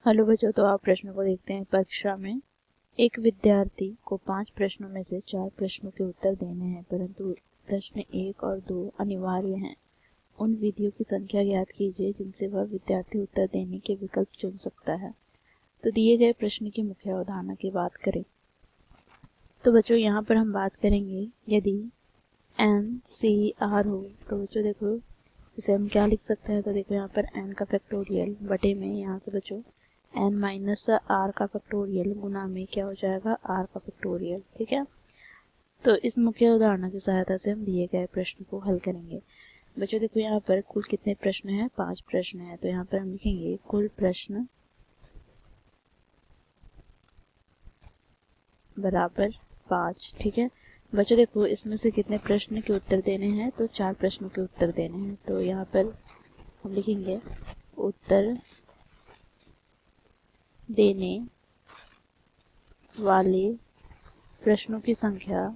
Hello बच्चों, तो आप प्रश्नों को देखते हैं। परीक्षा में एक विद्यार्थी को 5 प्रश्नों में से 4 प्रश्नों के उत्तर देने हैं, परंतु प्रश्न 1 और 2 अनिवार्य हैं। उन विधियों की संख्या ज्ञात कीजिए जिनसे वह विद्यार्थी उत्तर देने के विकल्प चुन सकता है। तो दिए गए प्रश्न की मुख्य अवधारणा की बात करें तो बच्चों यहाँ पर हम बात करेंगे, यदि NCR हो तो बच्चों देखो इसे हम क्या लिख सकते हैं। तो देखो यहाँ पर n का फैक्टोरियल बटे में यहाँ से बच्चों n माइनस r का फैक्टोरियल गुना में क्या हो जाएगा r का फैक्टोरियल। ठीक है, तो इस मुख्य उदाहरण की सहायता से हम दिए गए प्रश्न को हल करेंगे। बच्चों देखो यहाँ पर कुल कितने प्रश्न हैं, 5 प्रश्न हैं। तो यहाँ पर हम लिखेंगे कुल प्रश्न बराबर 5। ठीक है बच्चों, देखो इसमें से कितने प्रश्न के उत्तर देने हैं, तो 4 प्रश्नों के उत्तर देने हैं। तो यहाँ पर हम लिखेंगे उत्तर देने वाले प्रश्नों की संख्या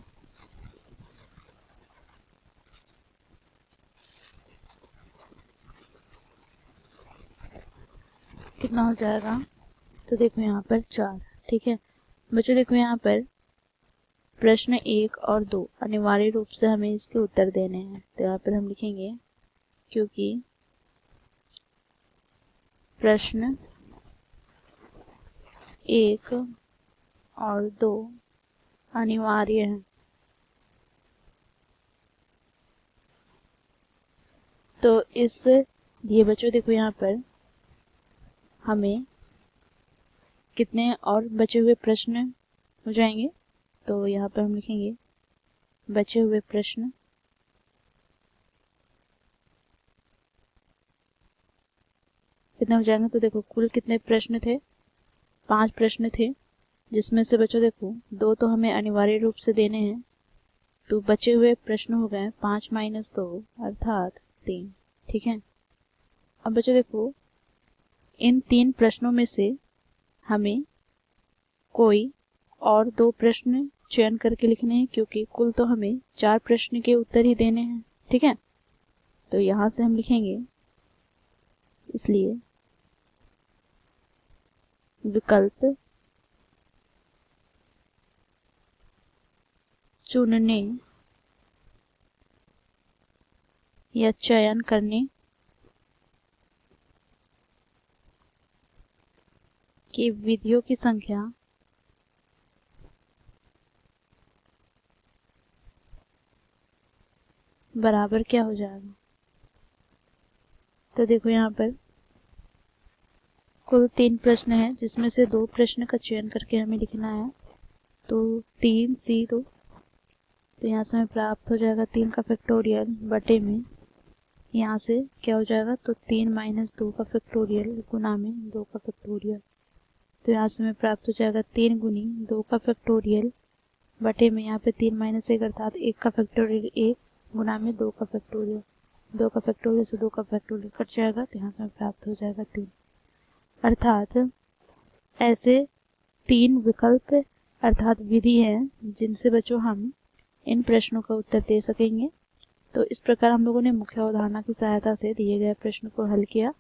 कितना हो जाएगा। तो देखो यहाँ पर 4। ठीक है बच्चों, देखो यहाँ पर प्रश्न 1 और 2 अनिवार्य रूप से हमें इसके उत्तर देने हैं। तो यहाँ पर हम लिखेंगे क्योंकि प्रश्न 1 और 2 अनिवार्य है, तो इस ये बच्चों देखो यहाँ पर हमें कितने और बचे हुए प्रश्न हो जाएंगे। तो यहाँ पर हम लिखेंगे बचे हुए प्रश्न कितने हो जाएंगे। तो देखो कुल कितने प्रश्न थे, 5 प्रश्न थे, जिसमें से बच्चों देखो 2 तो हमें अनिवार्य रूप से देने हैं, तो बचे हुए प्रश्न हो गए 5 माइनस 2 अर्थात 3। ठीक है, अब बच्चों देखो इन 3 प्रश्नों में से हमें कोई और 2 प्रश्न चयन करके लिखने हैं, क्योंकि कुल तो हमें 4 प्रश्न के उत्तर ही देने हैं। ठीक है, तो यहां से हम लिखेंगे इसलिए विकल्प चुनने या चयन करने की विधियों की संख्या बराबर क्या हो जाएगा। तो देखो यहाँ पर कुल 3 प्रश्न हैं, जिसमें से 2 प्रश्न का चयन करके हमें लिखना है। तो 3C2, तो यहाँ से हमें प्राप्त हो जाएगा 3 का फैक्टोरियल बटे में यहाँ से क्या हो जाएगा, तो 3 माइनस 2 का फैक्टोरियल गुना में 2 का फैक्टोरियल। तो यहाँ से हमें प्राप्त हो जाएगा 3 गुनी 2 का फैक्टोरियल बटे में यहाँ पे 3 माइनस 1 अर्थात 1 का फैक्टोरियल 1 गुना में 2 का फैक्टोरियल। 2 का फैक्टोरियल से 2 का फैक्टोरियल कट जाएगा, तो यहाँ से हमें प्राप्त हो जाएगा 3। अर्थात ऐसे 3 विकल्प अर्थात विधि हैं जिनसे बच्चों हम इन प्रश्नों का उत्तर दे सकेंगे। तो इस प्रकार हम लोगों ने मुख्य अवधारणा की सहायता से दिए गए प्रश्न को हल किया।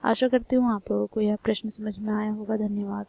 आशा करती हूँ आप लोगों को यह प्रश्न समझ में आया होगा। धन्यवाद।